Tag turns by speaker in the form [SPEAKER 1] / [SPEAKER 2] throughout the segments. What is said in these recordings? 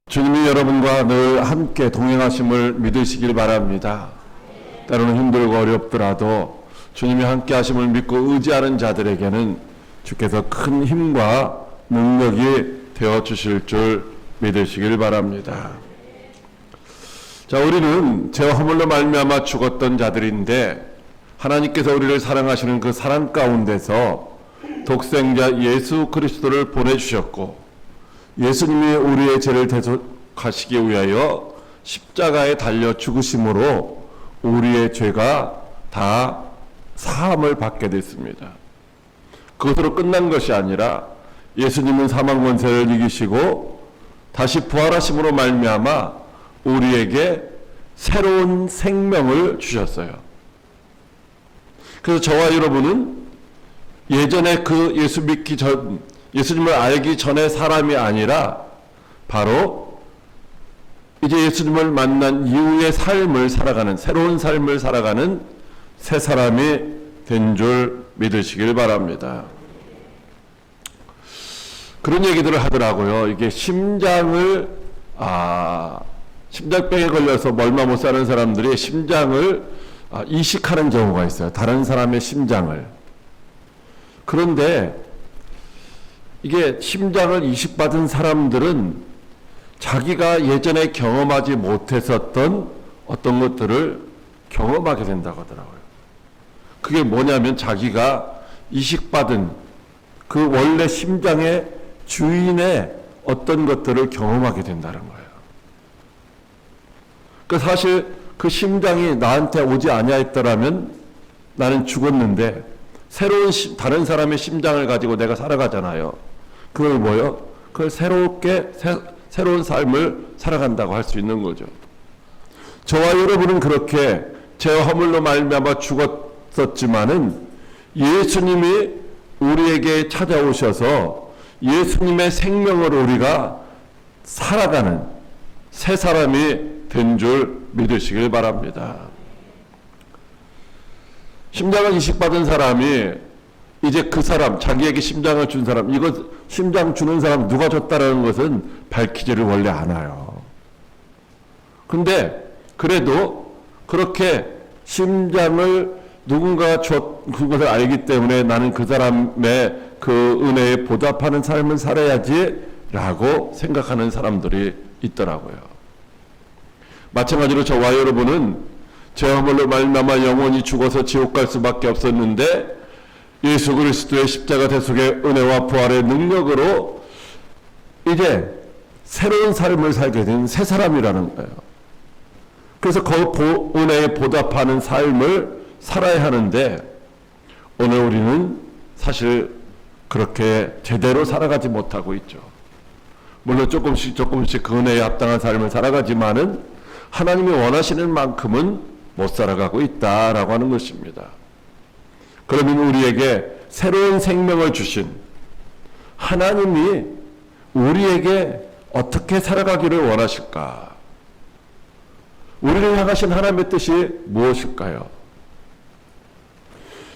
[SPEAKER 1] 주님이 여러분과 늘 함께 동행하심을 믿으시길 바랍니다. 때로는 힘들고 어렵더라도 주님이 함께 하심을 믿고 의지하는 자들에게는 주께서 큰 힘과 능력이 되어 주실 줄 믿으시길 바랍니다. 자, 우리는 죄와 허물로 말미암아 죽었던 자들인데 하나님께서 우리를 사랑하시는 그 사랑 가운데서 독생자 예수 그리스도를 보내주셨고, 예수님이 우리의 죄를 대속하시기 위하여 십자가에 달려 죽으심으로 우리의 죄가 다 사함을 받게 됐습니다. 그것으로 끝난 것이 아니라 예수님은 사망 권세를 이기시고 다시 부활하심으로 말미암아 우리에게 새로운 생명을 주셨어요. 그래서 저와 여러분은 예전에 그 예수 믿기 전, 예수님을 알기 전의 사람이 아니라 바로 이제 예수님을 만난 이후의 삶을 살아가는, 새로운 삶을 살아가는 새 사람이 된 줄 믿으시길 바랍니다. 그런 얘기들을 하더라고요. 이게 심장병에 걸려서 얼마 못 사는 사람들이 심장을 이식하는 경우가 있어요. 다른 사람의 심장을. 그런데 이게 심장을 이식받은 사람들은 자기가 예전에 경험하지 못했었던 어떤 것들을 경험하게 된다고 하더라고요. 그게 뭐냐면 자기가 이식받은 그 원래 심장의 주인의 어떤 것들을 경험하게 된다는 거예요. 그 사실 그 심장이 나한테 오지 아니하였더라면 나는 죽었는데 새로운 다른 사람의 심장을 가지고 내가 살아가잖아요. 그걸 뭐요? 그걸 새로운 삶을 살아간다고 할 수 있는 거죠. 저와 여러분은 그렇게 죄와 허물로 말미암아 죽었었지만은 예수님이 우리에게 찾아오셔서 예수님의 생명으로 우리가 살아가는 새 사람이 된 줄 믿으시길 바랍니다. 심장을 이식받은 사람이 이제 그 사람, 자기에게 심장을 준 사람, 이거 심장 주는 사람 누가 줬다라는 것은 밝히지를 원래 않아요. 근데 그래도 그렇게 심장을 누군가가 그것을 알기 때문에 나는 그 사람의 그 은혜에 보답하는 삶을 살아야지 라고 생각하는 사람들이 있더라고요. 마찬가지로 저와 여러분은 죄와 허물로 말미암아 영원히 죽어서 지옥 갈 수밖에 없었는데 예수 그리스도의 십자가 대속의 은혜와 부활의 능력으로 이제 새로운 삶을 살게 된 새 사람이라는 거예요. 그래서 그 은혜에 보답하는 삶을 살아야 하는데 오늘 우리는 사실 그렇게 제대로 살아가지 못하고 있죠. 물론 조금씩 그 은혜에 합당한 삶을 살아가지만은 하나님이 원하시는 만큼은 못 살아가고 있다라고 하는 것입니다. 그러면 우리에게 새로운 생명을 주신 하나님이 우리에게 어떻게 살아가기를 원하실까? 우리를 향하신 하나님의 뜻이 무엇일까요?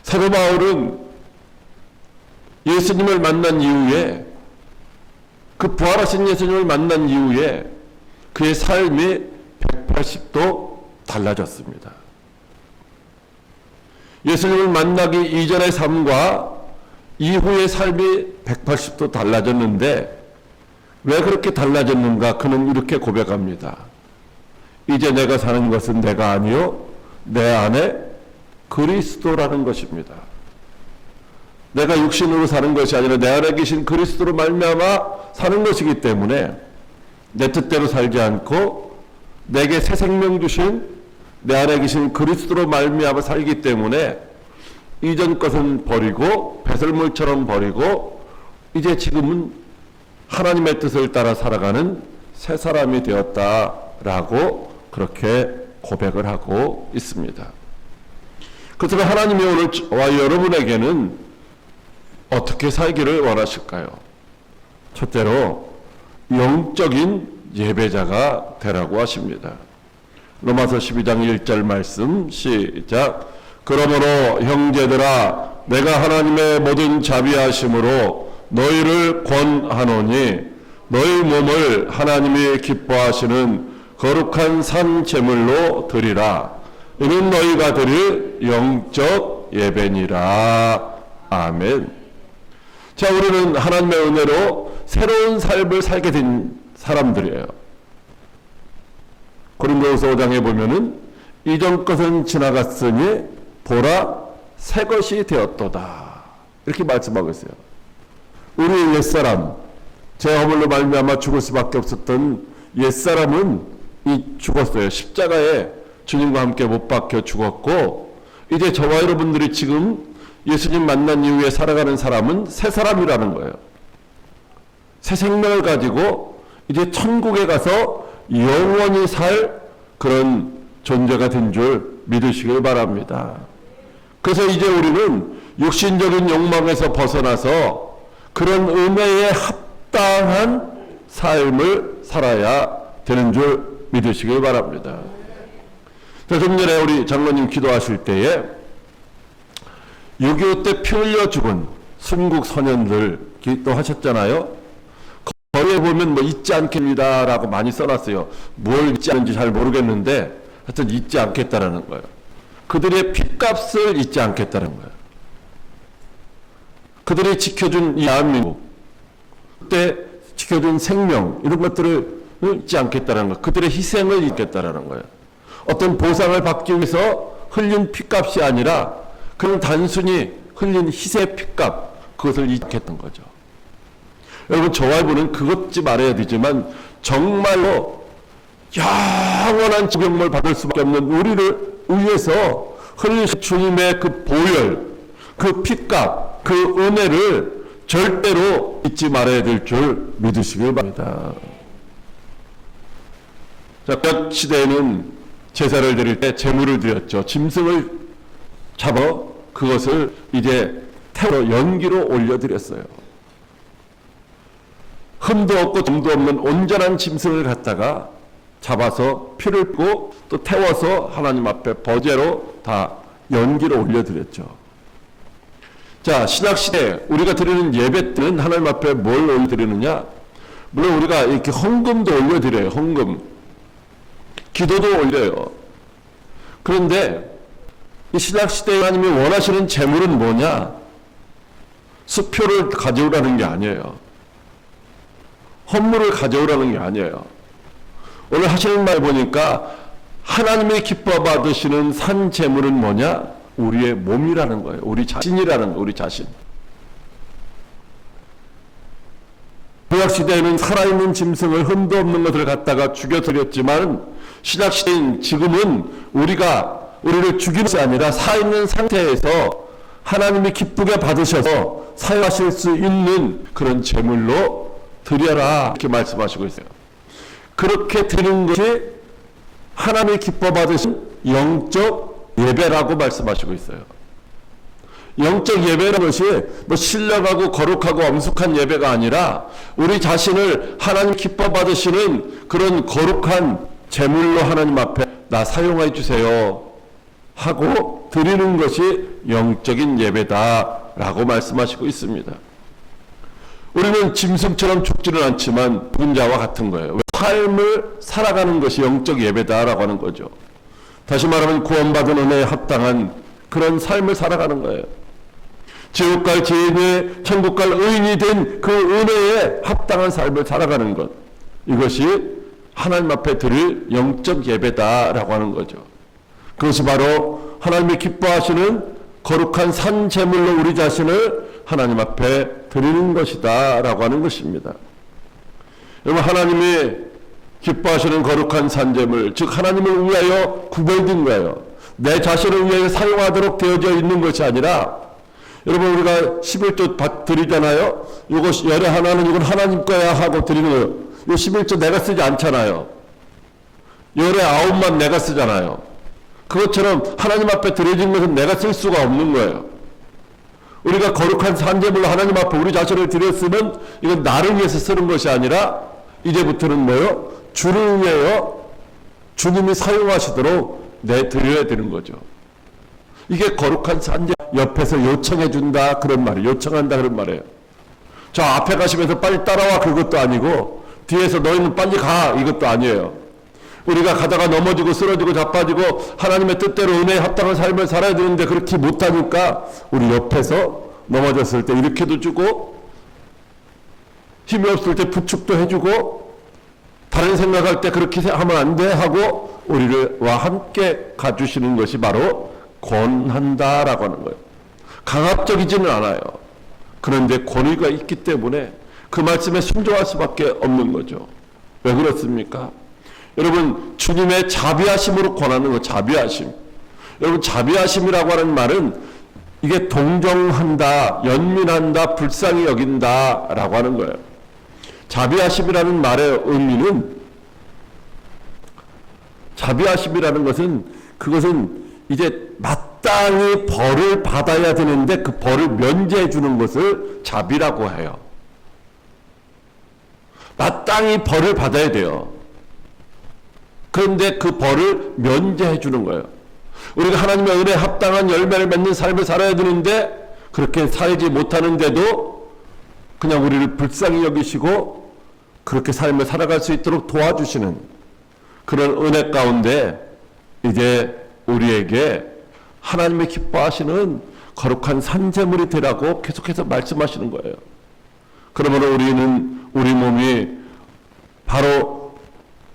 [SPEAKER 1] 사도 바울은 예수님을 만난 이후에, 그 부활하신 예수님을 만난 이후에 그의 삶이 180도 달라졌습니다. 예수님을 만나기 이전의 삶과 이후의 삶이 180도 달라졌는데 왜 그렇게 달라졌는가? 그는 이렇게 고백합니다. 이제 내가 사는 것은 내가 아니요 내 안에 그리스도라는 것입니다. 내가 육신으로 사는 것이 아니라 내 안에 계신 그리스도로 말미암아 사는 것이기 때문에 내 뜻대로 살지 않고 내게 새 생명 주신 내 안에 계신 그리스도로 말미암아 살기 때문에 이전 것은 버리고 배설물처럼 버리고 이제 지금은 하나님의 뜻을 따라 살아가는 새 사람이 되었다라고 그렇게 고백을 하고 있습니다. 그래서 하나님이 오늘 저와 여러분에게는 어떻게 살기를 원하실까요? 첫째로 영적인 예배자가 되라고 하십니다. 로마서 12장 1절 말씀 시작. 그러므로 형제들아 내가 하나님의 모든 자비하심으로 너희를 권하노니 너희 몸을 하나님이 기뻐하시는 거룩한 산 제물로 드리라. 이는 너희가 드릴 영적 예배니라. 아멘. 자, 우리는 하나님의 은혜로 새로운 삶을 살게 된 사람들이에요. 고린도후서 5장에 보면은 이전 것은 지나갔으니 보라 새 것이 되었도다. 이렇게 말씀하고 있어요. 우리의 옛사람, 제 허물로 말미암아 죽을 수밖에 없었던 옛사람은 죽었어요. 십자가에 주님과 함께 못 박혀 죽었고, 이제 저와 여러분들이 지금 예수님 만난 이후에 살아가는 사람은 새 사람이라는 거예요. 새 생명을 가지고 이제 천국에 가서 영원히 살 그런 존재가 된 줄 믿으시길 바랍니다. 그래서 이제 우리는 육신적인 욕망에서 벗어나서 그런 은혜에 합당한 삶을 살아야 되는 줄 믿으시길 바랍니다. 좀 전에 우리 장로님 기도하실 때에 6.25 때 피 흘려 죽은 순국 소년들 기도하셨잖아요. 거기에 보면 뭐 잊지 않겠습니다라고 많이 써놨어요. 뭘 잊지 않는지 잘 모르겠는데 하여튼 잊지 않겠다라는 거예요. 그들의 핏값을 잊지 않겠다는 거예요. 그들이 지켜준 이 대한민국, 그때 지켜준 생명, 이런 것들을 잊지 않겠다는 거예요. 그들의 희생을 잊겠다라는 거예요. 어떤 보상을 받기 위해서 흘린 핏값이 아니라 그냥 단순히 흘린 희생의 핏값, 그것을 잊지 않겠다는 거죠. 여러분, 저와 이분은 그것 잊지 말아야 되지만 정말로 영원한 지경을 받을 수밖에 없는 우리를 위해서 흘리신 주님의 그 보혈, 그 핏값, 그 은혜를 절대로 잊지 말아야 될 줄 믿으시길 바랍니다. 자, 그 시대에는 제사를 드릴 때 제물을 드렸죠. 짐승을 잡아 그것을 이제 태워 연기로 올려드렸어요. 흠도 없고 점도 없는 온전한 짐승을 갖다가 잡아서 피를 뿌고 또 태워서 하나님 앞에 버제로 다 연기로 올려드렸죠. 자, 신약시대 우리가 드리는 예배 때는 하나님 앞에 뭘 올려드리느냐? 물론 우리가 이렇게 헌금도 올려드려요. 헌금. 기도도 올려요. 그런데 이 신약시대에 하나님이 원하시는 재물은 뭐냐? 수표를 가져오라는 게 아니에요. 헌물을 가져오라는 게 아니에요. 오늘 하시는 말 보니까 하나님이 기뻐 받으시는 산 재물은 뭐냐? 우리의 몸이라는 거예요. 우리 자신이라는 거예요. 우리 자신. 구약시대에는 살아있는 짐승을 흠도 없는 것을 갖다가 죽여드렸지만 신약시대인 지금은 우리를 죽이는 것이 아니라 살아있는 상태에서 하나님이 기쁘게 받으셔서 사용하실 수 있는 그런 제물로 드려라, 이렇게 말씀하시고 있어요. 그렇게 드리는 것이 하나님이 기뻐 받으신 영적 예배라고 말씀하시고 있어요. 영적 예배라는 것이 뭐 신령하고 거룩하고 엄숙한 예배가 아니라 우리 자신을 하나님 기뻐 받으시는 그런 거룩한 제물로 하나님 앞에 나 사용해 주세요 하고 드리는 것이 영적인 예배다라고 말씀하시고 있습니다. 우리는 짐승처럼 죽지는 않지만 죽은 자와 같은 거예요. 삶을 살아가는 것이 영적 예배다라고 하는 거죠. 다시 말하면 구원받은 은혜에 합당한 그런 삶을 살아가는 거예요. 지옥 갈 죄인이 천국 갈 의인이 된 그 은혜에 합당한 삶을 살아가는 것, 이것이 하나님 앞에 드릴 영적 예배다라고 하는 거죠. 그것이 바로 하나님이 기뻐하시는 거룩한 산 제물로 우리 자신을 하나님 앞에 드리는 것이다 라고 하는 것입니다. 여러분, 하나님이 기뻐하시는 거룩한 산 제물, 즉 하나님을 위하여 구별된 거예요. 내 자신을 위하여 사용하도록 되어져 있는 것이 아니라, 여러분, 우리가 11조 드리잖아요. 이거 열에 하나는 이건 하나님 거야 하고 드리는 거예요. 이 11조 내가 쓰지 않잖아요. 열에 9만 내가 쓰잖아요. 그것처럼 하나님 앞에 드려진 것은 내가 쓸 수가 없는 거예요. 우리가 거룩한 산제물로 하나님 앞에 우리 자신을 드렸으면 이건 나를 위해서 쓰는 것이 아니라 이제부터는 뭐요? 주를 위하여 주님이 사용하시도록 드려야 되는 거죠. 이게 거룩한 산제, 옆에서 요청해 준다 그런 말이에요. 요청한다 그런 말이에요. 저 앞에 가시면서 빨리 따라와 그것도 아니고 뒤에서 너희는 빨리 가, 이것도 아니에요. 우리가 가다가 넘어지고 쓰러지고 자빠지고 하나님의 뜻대로 은혜에 합당한 삶을 살아야 되는데 그렇게 못하니까 우리 옆에서 넘어졌을 때 일으켜도 주고 힘이 없을 때 부축도 해주고 다른 생각할 때 그렇게 하면 안 돼 하고 우리와 함께 가주시는 것이 바로 권한다라고 하는 거예요. 강압적이지는 않아요. 그런데 권위가 있기 때문에 그 말씀에 순종할 수밖에 없는 거죠. 왜 그렇습니까? 여러분, 주님의 자비하심으로 권하는 거, 자비하심. 여러분, 자비하심이라고 하는 말은 이게 동정한다, 연민한다, 불쌍히 여긴다 라고 하는 거예요. 자비하심이라는 말의 의미는, 자비하심이라는 것은, 그것은 이제 마땅히 벌을 받아야 되는데 그 벌을 면제해 주는 것을 자비라고 해요. 마땅히 벌을 받아야 돼요. 그런데 그 벌을 면제해 주는 거예요. 우리가 하나님의 은혜에 합당한 열매를 맺는 삶을 살아야 되는데 그렇게 살지 못하는데도 그냥 우리를 불쌍히 여기시고 그렇게 삶을 살아갈 수 있도록 도와주시는 그런 은혜 가운데 이제 우리에게 하나님의 기뻐하시는 거룩한 산재물이 되라고 계속해서 말씀하시는 거예요. 그러므로 우리는 우리 몸이 바로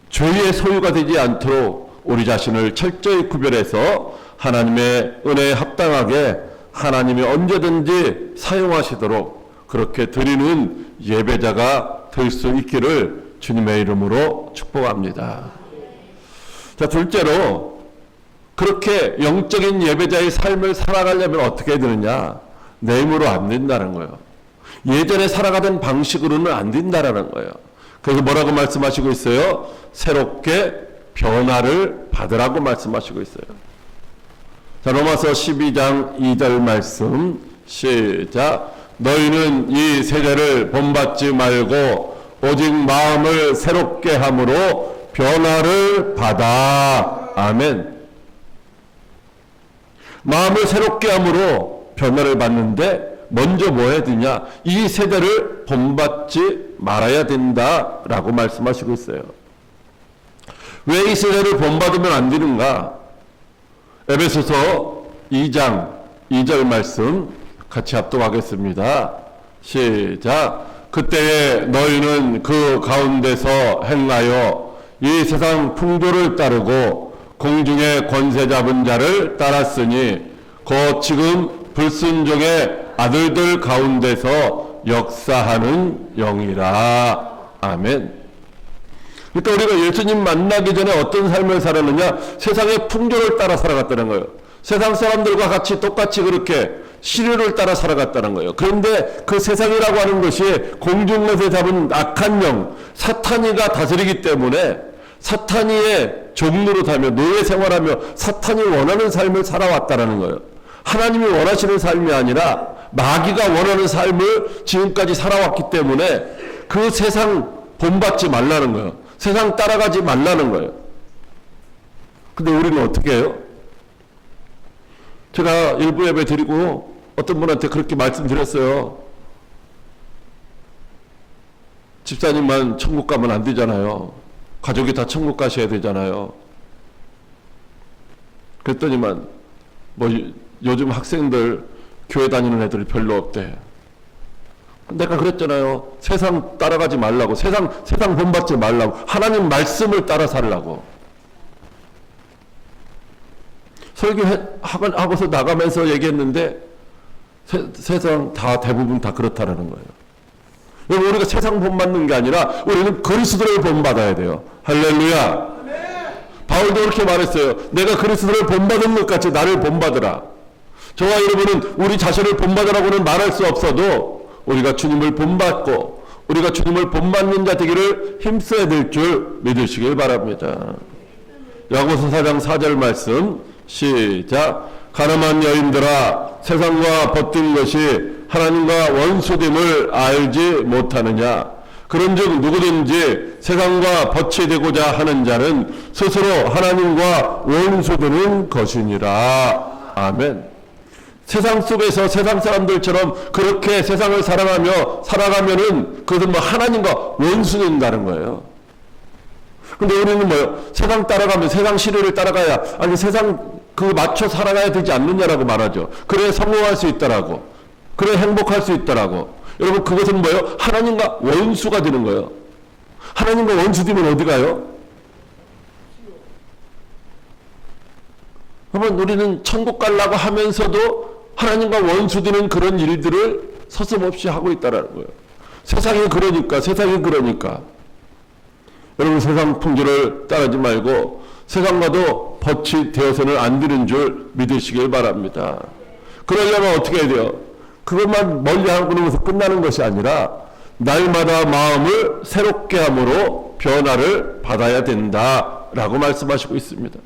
[SPEAKER 1] 죄의 소유가 되지 않도록 우리 자신을 철저히 구별해서 하나님의 은혜에 합당하게 하나님이 언제든지 사용하시도록 그렇게 드리는 예배자가 될 수 있기를 주님의 이름으로 축복합니다. 자, 둘째로 그렇게 영적인 예배자의 삶을 살아가려면 어떻게 해야 되느냐? 내 힘으로 안 된다는 거예요. 예전에 살아가던 방식으로는 안 된다라는 거예요. 그래서 뭐라고 말씀하시고 있어요? 새롭게 변화를 받으라고 말씀하시고 있어요. 자, 로마서 12장 2절 말씀 시작. 너희는 이 세대를 본받지 말고 오직 마음을 새롭게 함으로 변화를 받아. 아멘. 마음을 새롭게 함으로 변화를 받는데 먼저 뭐 해야 되냐? 이 세대를 본받지 말아야 된다라고 말씀하시고 있어요. 왜 이 세대를 본받으면 안 되는가? 에베소서 2장 2절 말씀 같이 합독하겠습니다. 시작. 그때에 너희는 그 가운데서 행하여 이 세상 풍조를 따르고 공중의 권세 잡은 자를 따랐으니 곧 지금 불순종의 아들들 가운데서 역사하는 영이라. 아멘. 그러니까 우리가 예수님 만나기 전에 어떤 삶을 살았느냐? 세상의 풍조를 따라 살아갔다는 거예요. 세상 사람들과 같이 똑같이 그렇게 시류를 따라 살아갔다는 거예요. 그런데 그 세상이라고 하는 것이 공중에서 잡은 악한 영, 사탄이가 다스리기 때문에 사탄이의 종로로 다며 노예 생활하며 사탄이 원하는 삶을 살아왔다는 거예요. 하나님이 원하시는 삶이 아니라 마귀가 원하는 삶을 지금까지 살아왔기 때문에 그 세상 본받지 말라는 거예요. 세상 따라가지 말라는 거예요. 근데 우리는 어떻게 해요? 제가 일부 예배 드리고 어떤 분한테 그렇게 말씀드렸어요. 집사님만 천국 가면 안 되잖아요. 가족이 다 천국 가셔야 되잖아요. 그랬더니만 뭐 요즘 학생들 교회 다니는 애들이 별로 없대. 내가 그랬잖아요. 세상 따라가지 말라고. 세상 본받지 말라고. 하나님 말씀을 따라 살라고. 설교하고서 나가면서 얘기했는데 세상 다 대부분 다 그렇다라는 거예요. 여러분, 우리가 세상 본받는 게 아니라 우리는 그리스도를 본받아야 돼요. 할렐루야. 바울도 그렇게 말했어요. 내가 그리스도를 본받은 것 같이 나를 본받으라. 저와 여러분은 우리 자신을 본받으라고는 말할 수 없어도 우리가 주님을 본받고 우리가 주님을 본받는 자 되기를 힘써야 될 줄 믿으시길 바랍니다. 야고보서 4장 4절 말씀 시작. 가늠한 여인들아, 세상과 벗든 것이 하나님과 원수됨을 알지 못하느냐? 그런즉 누구든지 세상과 벗이 되고자 하는 자는 스스로 하나님과 원수되는 것이니라. 아멘. 세상 속에서 세상 사람들처럼 그렇게 세상을 사랑하며 살아가면은 그것은 뭐 하나님과 원수된다는 거예요. 근데 우리는 뭐요? 세상 따라가면 세상 시류를 따라가야, 아니 세상 그 맞춰 살아가야 되지 않느냐라고 말하죠. 그래 성공할 수 있다라고. 그래 행복할 수 있다라고. 여러분 그것은 뭐예요? 하나님과 원수가 되는 거예요. 하나님과 원수 되면 어디 가요? 그러면 우리는 천국 가려고 하면서도 하나님과 원수 되는 그런 일들을 서슴없이 하고 있다라는 거예요. 세상이 그러니까 여러분 세상 풍조를 따르지 말고 세상과도 벗이 되어서는 안 되는 줄 믿으시길 바랍니다. 그러려면 어떻게 해야 돼요? 그것만 멀리하고 그러면서 끝나는 것이 아니라 날마다 마음을 새롭게 함으로 변화를 받아야 된다라고 말씀하시고 있습니다.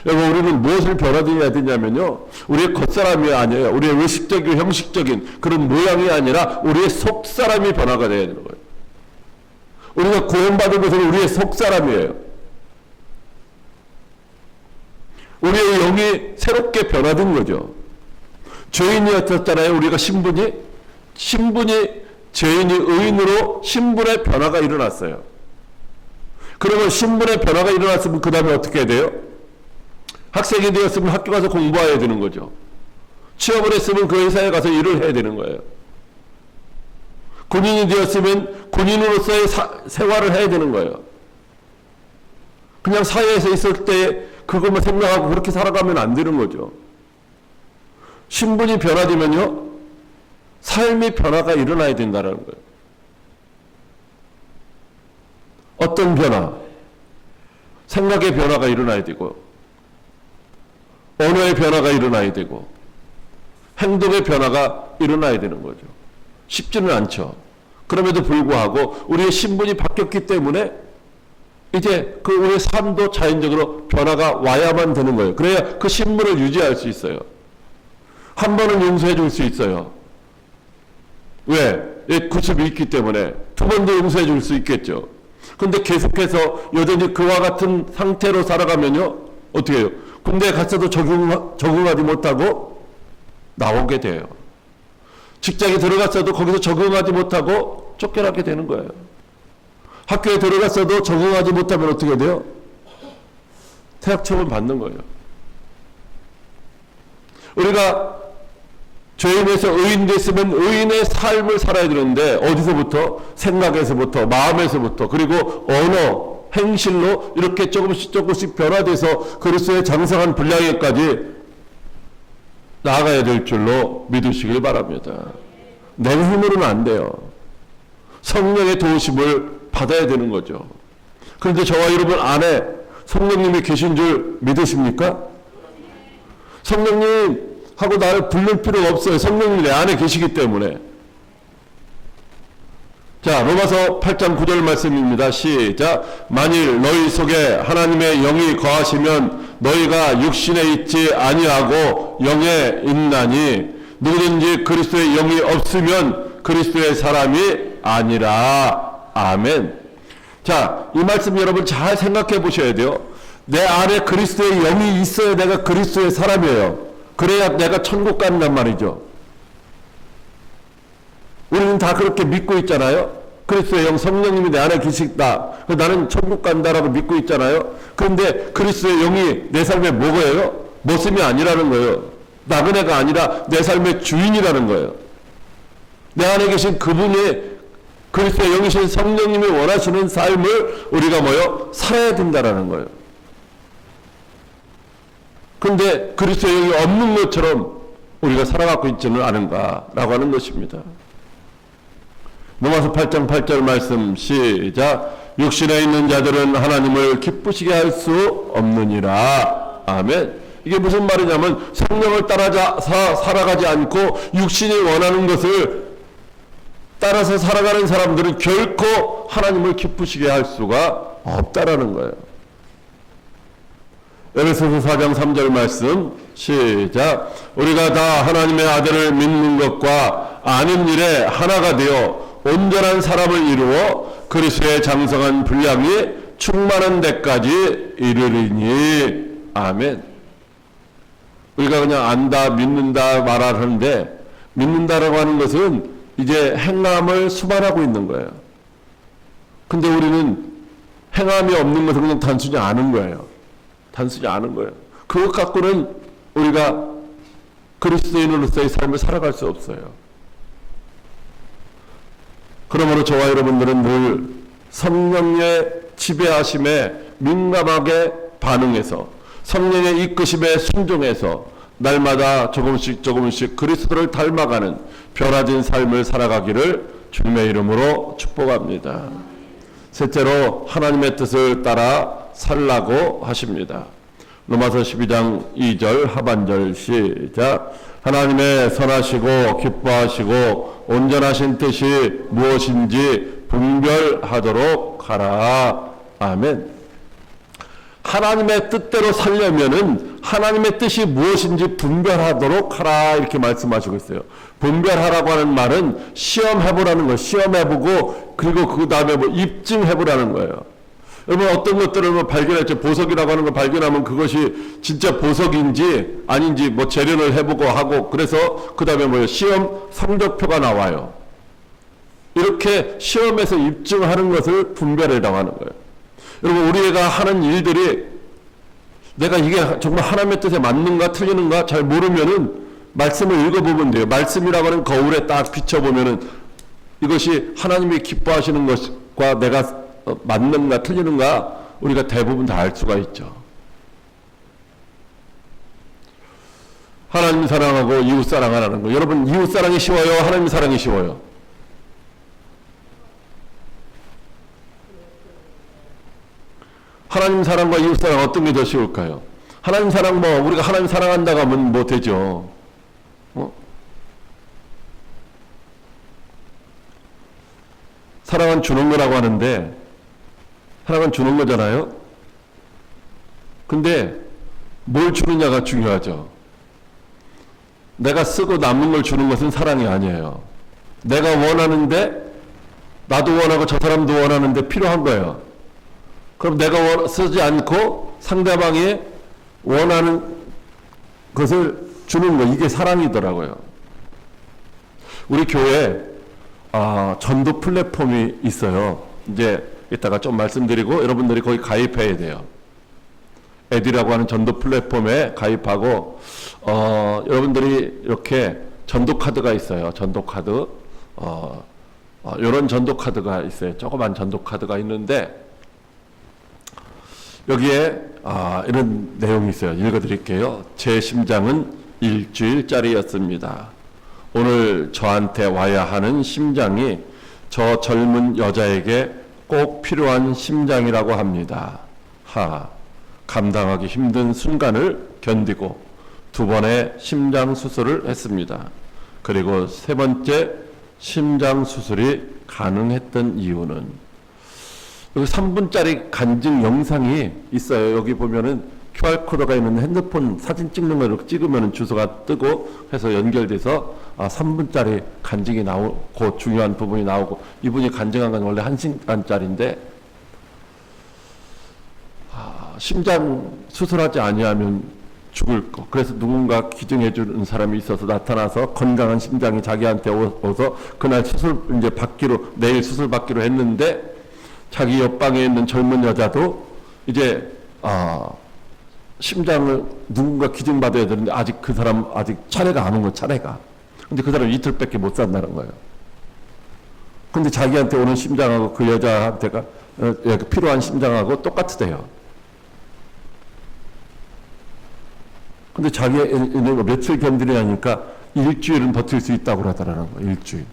[SPEAKER 1] 여러분 우리는 무엇을 변화되어야 되냐면요, 우리의 겉사람이 아니에요. 우리의 외식적이고 형식적인 그런 모양이 아니라 우리의 속사람이 변화가 되어야 되는 거예요. 우리가 구원받은 것은 우리의 속사람이에요. 우리의 영이 새롭게 변화된 거죠. 죄인이었잖아요. 우리가 신분이 죄인이 의인으로 신분의 변화가 일어났어요. 그러면 신분의 변화가 일어났으면 그 다음에 어떻게 해야 돼요? 학생이 되었으면 학교 가서 공부해야 되는 거죠. 취업을 했으면 그 회사에 가서 일을 해야 되는 거예요. 군인이 되었으면 군인으로서의 생활을 해야 되는 거예요. 그냥 사회에서 있을 때 그것만 생각하고 그렇게 살아가면 안 되는 거죠. 신분이 변화되면요, 삶의 변화가 일어나야 된다는 거예요. 어떤 변화? 생각의 변화가 일어나야 되고, 언어의 변화가 일어나야 되고, 행동의 변화가 일어나야 되는 거죠. 쉽지는 않죠. 그럼에도 불구하고 우리의 신분이 바뀌었기 때문에 이제 그 우리의 삶도 자연적으로 변화가 와야만 되는 거예요. 그래야 그 신분을 유지할 수 있어요. 한 번은 용서해 줄 수 있어요. 왜? 구습이 있기 때문에. 두 번도 용서해 줄 수 있겠죠. 근데 계속해서 여전히 그와 같은 상태로 살아가면요, 어떻게 해요? 군대에 갔어도 적응하지 못하고 나오게 돼요. 직장에 들어갔어도 거기서 적응하지 못하고 쫓겨나게 되는 거예요. 학교에 들어갔어도 적응하지 못하면 어떻게 돼요? 퇴학처분 받는 거예요. 우리가 죄인에서 의인 됐으면 의인의 삶을 살아야 되는데 어디서부터? 생각에서부터, 마음에서부터, 그리고 언어, 행실로 이렇게 조금씩 변화돼서 그리스도의 장성한 분량에까지 나아가야 될 줄로 믿으시길 바랍니다. 내 힘으로는 안 돼요. 성령의 도우심을 받아야 되는 거죠. 그런데 저와 여러분 안에 성령님이 계신 줄 믿으십니까? 성령님하고 나를 부를 필요가 없어요. 성령님이 내 안에 계시기 때문에. 자, 로마서 8장 9절 말씀입니다. 시작. 만일 너희 속에 하나님의 영이 거하시면 너희가 육신에 있지 아니하고 영에 있나니 누구든지 그리스도의 영이 없으면 그리스도의 사람이 아니라. 아멘. 자, 이 말씀 여러분 잘 생각해 보셔야 돼요. 내 안에 그리스도의 영이 있어야 내가 그리스도의 사람이에요. 그래야 내가 천국 간단 말이죠. 우리는 다 그렇게 믿고 있잖아요. 그리스도의 영, 성령님이 내 안에 계시다. 나는 천국 간다라고 믿고 있잖아요. 그런데 그리스도의 영이 내 삶의 뭐예요? 모습이 아니라는 거예요. 나그네가 아니라 내 삶의 주인이라는 거예요. 내 안에 계신 그분이, 그리스도의 영이신 성령님이 원하시는 삶을 우리가 살아야 된다라는 거예요. 그런데 그리스도의 영이 없는 것처럼 우리가 살아가고 있지는 않은가라고 하는 것입니다. 로마서 8장 8절 말씀 시작. 육신에 있는 자들은 하나님을 기쁘시게 할 수 없느니라. 아멘. 이게 무슨 말이냐면 성령을 따라서 살아가지 않고 육신이 원하는 것을 따라서 살아가는 사람들은 결코 하나님을 기쁘시게 할 수가 없다라는 거예요. 에베소서 4장 3절 말씀 시작. 우리가 다 하나님의 아들을 믿는 것과 아는 일에 하나가 되어 온전한 사람을 이루어 그리스도의 장성한 분량이 충만한 데까지 이르리니. 아멘. 우리가 그냥 안다, 믿는다 말하는데, 믿는다라고 하는 것은 이제 행함을 수반하고 있는 거예요. 근데 우리는 행함이 없는 것을 그냥 단순히 아는 거예요. 단순히 아는 거예요. 그것 갖고는 우리가 그리스도인으로서의 삶을 살아갈 수 없어요. 그러므로 저와 여러분들은 늘 성령의 지배하심에 민감하게 반응해서 성령의 이끄심에 순종해서 날마다 조금씩 조금씩 그리스도를 닮아가는 변화진 삶을 살아가기를 주님의 이름으로 축복합니다. 셋째로 하나님의 뜻을 따라 살라고 하십니다. 로마서 12장 2절 하반절 시작. 하나님의 선하시고 기뻐하시고 온전하신 뜻이 무엇인지 분별하도록 하라. 아멘. 하나님의 뜻대로 살려면은 하나님의 뜻이 무엇인지 분별하도록 하라 이렇게 말씀하시고 있어요. 분별하라고 하는 말은 시험해보라는 거예요. 시험해보고 그리고 그 다음에 뭐 입증해보라는 거예요. 여러분 어떤 것들을 뭐 발견했죠. 보석이라고 하는 걸 발견하면 그것이 진짜 보석인지 아닌지 뭐 재련을 해보고 하고 그래서 그 다음에 뭐 시험 성적표가 나와요. 이렇게 시험에서 입증하는 것을 분별이라고 하는 거예요. 여러분 우리가 하는 일들이 내가 이게 정말 하나님의 뜻에 맞는가 틀리는가 잘 모르면은 말씀을 읽어보면 돼요. 말씀이라고 하는 거울에 딱 비춰보면은 이것이 하나님이 기뻐하시는 것과 내가 맞는가 틀리는가 우리가 대부분 다 알 수가 있죠. 하나님 사랑하고 이웃 사랑하라는 거. 여러분 이웃 사랑이 쉬워요? 하나님 사랑이 쉬워요? 하나님 사랑과 이웃 사랑 어떤 게 더 쉬울까요? 하나님 사랑 뭐 우리가 하나님 사랑한다고 하면 뭐 되죠. 사랑은 주는 거라고 하는데 사랑은 주는 거잖아요. 근데 뭘 주느냐가 중요하죠. 내가 쓰고 남는 걸 주는 것은 사랑이 아니에요. 내가 원하는데 나도 원하고 저 사람도 원하는데 필요한 거예요. 그럼 내가 쓰지 않고 상대방이 원하는 것을 주는 거 이게 사랑이더라고요. 우리 교회에 전도 플랫폼이 있어요. 이제 이따가 좀 말씀드리고 여러분들이 거기 가입해야 돼요. 에디라고 하는 전도 플랫폼에 가입하고 여러분들이 이렇게 전도 카드가 있어요. 전도 카드 이런 전도 카드가 있어요. 조그만 전도 카드가 있는데 여기에 이런 내용이 있어요. 읽어드릴게요. 제 심장은 일주일짜리였습니다. 오늘 저한테 와야 하는 심장이 저 젊은 여자에게 꼭 필요한 심장이라고 합니다. 감당하기 힘든 순간을 견디고 2번의 심장 수술을 했습니다. 그리고 3번째 심장 수술이 가능했던 이유는 여기 3분짜리 간증 영상이 있어요. 여기 보면은 QR코드가 있는 핸드폰 사진 찍는 걸 찍으면 주소가 뜨고 해서 연결돼서 3분짜리 간증이 나오고 중요한 부분이 나오고 이분이 간증한 건 원래 1시간짜리인데 심장 수술하지 아니하면 죽을 거. 그래서 누군가 기증해 주는 사람이 있어서 나타나서 건강한 심장이 자기한테 오서 그날 수술 이제 받기로 내일 수술 받기로 했는데 자기 옆방에 있는 젊은 여자도 이제 심장을 누군가 기증받아야 되는데 아직 그 사람 아직 차례가 안 온 거예요. 차례가. 근데 그 사람 이틀밖에 못 산다는 거예요. 근데 자기한테 오는 심장하고 그 여자한테가 필요한 심장하고 똑같대요. 근데 자기는 며칠 견디려니까 일주일은 버틸 수 있다고 하더라는 거예요. 일주일.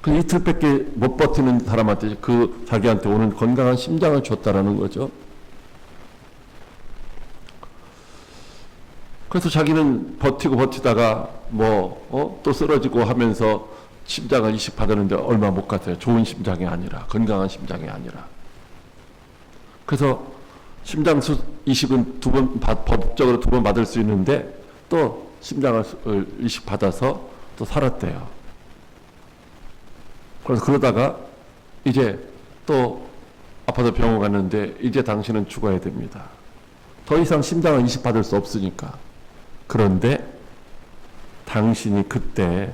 [SPEAKER 1] 그 이틀밖에 못 버티는 사람한테 그 자기한테 오는 건강한 심장을 줬다라는 거죠. 그래서 자기는 버티다가 또 쓰러지고 하면서 심장을 이식 받았는데 얼마 못 갔어요. 좋은 심장이 아니라 건강한 심장이 아니라. 그래서 심장 이식은 법적으로 2번 받을 수 있는데 또 심장을 이식 받아서 또 살았대요. 그래서 그러다가 이제 또 아파서 병원 갔는데 이제 당신은 죽어야 됩니다. 더 이상 심장을 이식받을 수 없으니까. 그런데 당신이 그때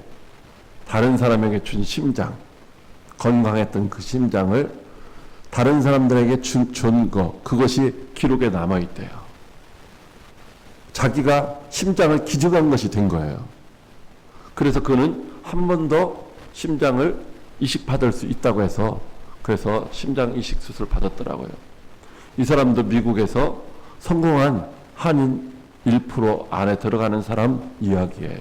[SPEAKER 1] 다른 사람에게 준 심장, 건강했던 그 심장을 다른 사람들에게 준 거, 그것이 기록에 남아있대요. 자기가 심장을 기증한 것이 된 거예요. 그래서 그는 한 번 더 심장을 이식받을 수 있다고 해서 그래서 심장 이식 수술 받았더라고요. 이 사람도 미국에서 성공한 한인 1% 안에 들어가는 사람 이야기예요.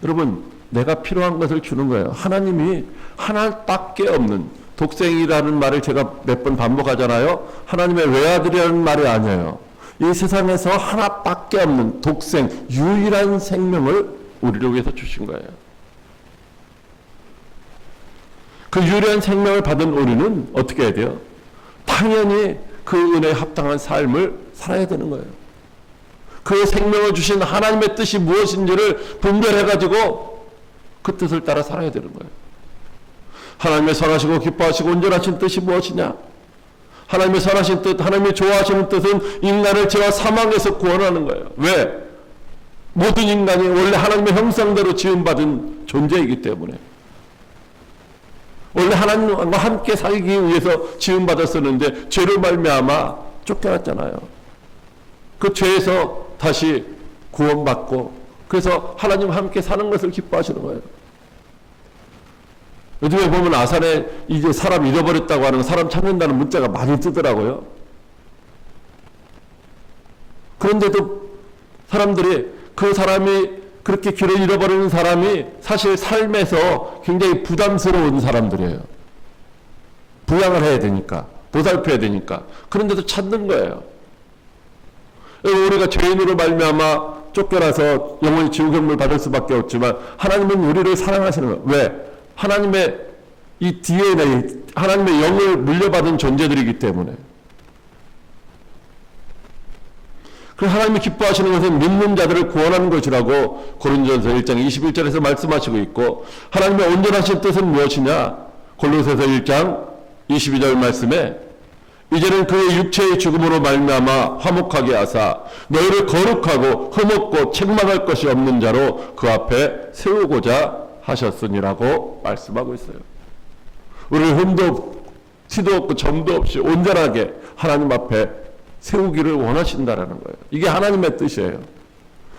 [SPEAKER 1] 여러분, 내가 필요한 것을 주는 거예요. 하나님이 하나밖에 없는 독생이라는 말을 제가 몇 번 반복하잖아요. 하나님의 외아들이라는 말이 아니에요. 이 세상에서 하나밖에 없는 독생, 유일한 생명을 우리를 위해서 주신 거예요. 그 유일한 생명을 받은 우리는 어떻게 해야 돼요? 당연히 그 은혜에 합당한 삶을 살아야 되는 거예요. 그 생명을 주신 하나님의 뜻이 무엇인지를 분별해가지고 그 뜻을 따라 살아야 되는 거예요. 하나님의 선하시고 기뻐하시고 온전하신 뜻이 무엇이냐? 하나님의 선하신 뜻, 하나님이 좋아하시는 뜻은 인간을 죄와 사망에서 구원하는 거예요. 왜? 모든 인간이 원래 하나님의 형상대로 지음받은 존재이기 때문에. 원래 하나님과 함께 살기 위해서 지음받았었는데 죄로 말미암아 쫓겨났잖아요. 그 죄에서 다시 구원받고 그래서 하나님과 함께 사는 것을 기뻐하시는 거예요. 요즘에 보면 아산에 이제 사람 잃어버렸다고 하는 사람 찾는다는 문자가 많이 뜨더라고요. 그런데도 사람들이 그 사람이 그렇게 길을 잃어버리는 사람이 사실 삶에서 굉장히 부담스러운 사람들이에요. 부양을 해야 되니까, 보살펴야 되니까. 그런데도 찾는 거예요. 우리가 죄인으로 말미암아 쫓겨나서 영원히 지옥형을 받을 수밖에 없지만 하나님은 우리를 사랑하시는 거예요. 왜? 하나님의 이 DNA, 하나님의 영을 물려받은 존재들이기 때문에. 그 하나님이 기뻐하시는 것은 믿는 자들을 구원하는 것이라고 고린도전서 1장 21절에서 말씀하시고 있고, 하나님의 온전하신 뜻은 무엇이냐? 골로새서 1장 22절 말씀에 이제는 그의 육체의 죽음으로 말미암아 화목하게 하사 너희를 거룩하고 흠없고 책망할 것이 없는 자로 그 앞에 세우고자 하셨으니라고 말씀하고 있어요. 우리를 흠도 없고 티도 없고 점도 없이 온전하게 하나님 앞에 세우기를 원하신다라는 거예요. 이게 하나님의 뜻이에요.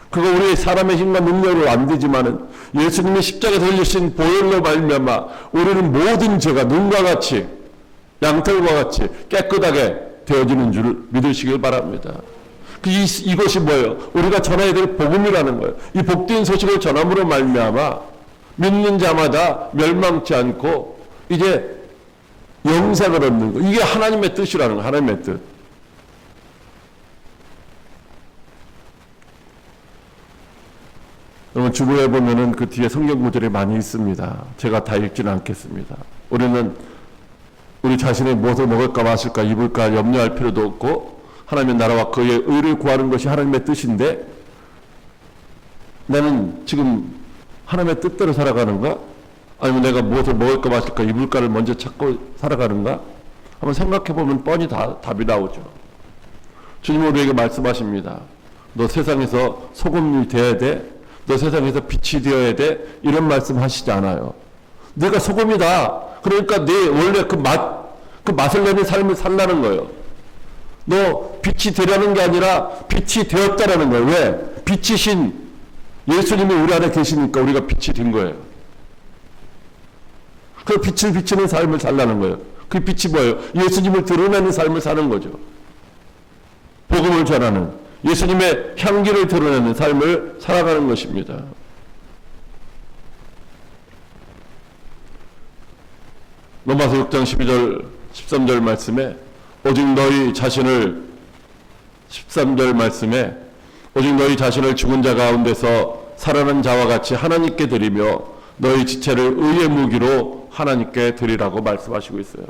[SPEAKER 1] 그거 우리 사람의 힘과 능력으로 안 되지만은 예수님이 십자가에 달리신 보혈로 말미암아 우리는 모든 죄가 눈과 같이 양털과 같이 깨끗하게 되어지는 줄 믿으시길 바랍니다. 이것이 뭐예요? 우리가 전해야 될 복음이라는 거예요. 이 복된 소식을 전함으로 말미암아 믿는 자마다 멸망치 않고 이제 영생을 얻는 거. 이게 하나님의 뜻이라는 거. 하나님의 뜻. 여러분 주보에 보면은 그 뒤에 성경 구절이 많이 있습니다. 제가 다 읽지는 않겠습니다. 우리는 우리 자신의 무엇을 먹을까 마실까 입을까 염려할 필요도 없고 하나님의 나라와 그의 의를 구하는 것이 하나님의 뜻인데 나는 지금 하나님의 뜻대로 살아가는가? 아니면 내가 무엇을 먹을까 마실까 입을까를 먼저 찾고 살아가는가? 한번 생각해 보면 뻔히 답이 나오죠. 주님은 우리에게 말씀하십니다. 너 세상에서 소금이 되어야 돼. 너 세상에서 빛이 되어야 돼. 이런 말씀 하시지 않아요. 네가 소금이다. 그러니까 네 원래 그 맛을 내는 삶을 살라는 거예요. 너 빛이 되려는 게 아니라 빛이 되었다라는 거예요. 왜? 빛이신 예수님이 우리 안에 계시니까 우리가 빛이 된 거예요. 그 빛을 비추는 삶을 살라는 거예요. 그 빛이 뭐예요? 예수님을 드러내는 삶을 사는 거죠. 복음을 전하는 예수님의 향기를 드러내는 삶을 살아가는 것입니다. 로마서 6장 12절 13절 말씀에 오직 너희 자신을 13절 말씀에 오직 너희 자신을 죽은 자 가운데서 살아난 자와 같이 하나님께 드리며 너희 지체를 의의 무기로 하나님께 드리라고 말씀하시고 있어요.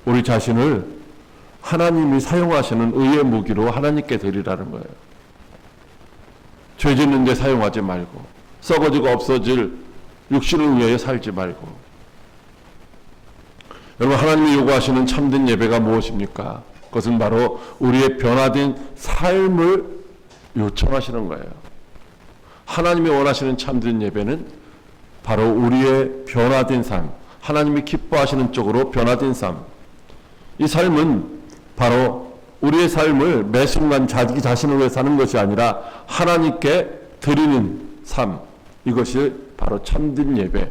[SPEAKER 1] 우리 자신을 하나님이 사용하시는 의의 무기로 하나님께 드리라는 거예요. 죄 짓는 데 사용하지 말고 썩어지고 없어질 육신을 위하여 살지 말고. 여러분 하나님이 요구하시는 참된 예배가 무엇입니까? 그것은 바로 우리의 변화된 삶을 요청하시는 거예요. 하나님이 원하시는 참된 예배는 바로 우리의 변화된 삶, 하나님이 기뻐하시는 쪽으로 변화된 삶. 이 삶은 바로 우리의 삶을 매 순간 자기 자신을 위해 사는 것이 아니라 하나님께 드리는 삶. 이것이 바로 참된 예배.